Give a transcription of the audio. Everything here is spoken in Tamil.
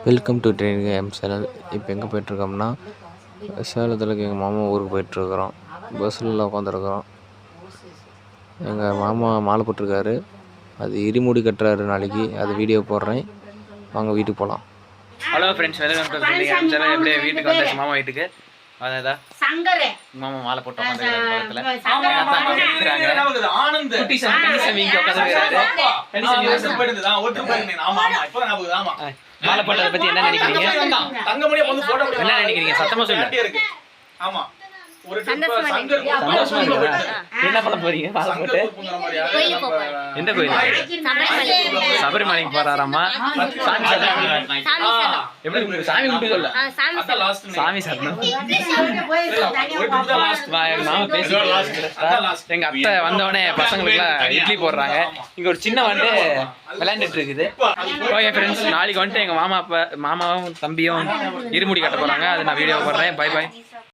Welcome to training game channel. இப்போ எங்கே போயிட்டுருக்கோம்னா சேலத்தில் எங்கள் மாமா ஊருக்கு போயிட்டுருக்குறோம். பஸ்ஸில் உட்காந்துருக்குறோம். எங்கள் மாமா மாலை போட்டிருக்காரு. அது இருமுடி கட்டுறாரு நாளைக்கு. அது வீடியோ போடுறேன். வாங்க வீட்டுக்கு போகலாம். Hello friends, welcome to training game channel. எப்படியே வீட்டுக்கு வந்தாச்சு, மாமா வீட்டுக்கு. அதான் மாமா மாலை போட்டு மாலை போட்டதை பத்தி என்ன நினைக்கிறீங்க? என்ன நினைக்கிறீங்க? சத்தமா சொல்லுங்க. என்ன பண்ண போறீங்க? எந்த கோயில்? சபரிமலைக்கு போறாராமா? எப்படி சாமி கும்பிட்டு சொல்ல? சாமி சரணம். எங்க அத்தை வந்தவொடனே பசங்களுக்கு இட்லி போடுறாங்க. இங்க ஒரு சின்ன வந்து விளையாண்டுட்டு இருக்குது. ஓகே ஃப்ரெண்ட்ஸ், நாளைக்கு வந்துட்டு எங்க மாமாவும் தம்பியும் இருமுடி கட்ட போறாங்க. அது நான் வீடியோ போடுறேன். Bye bye.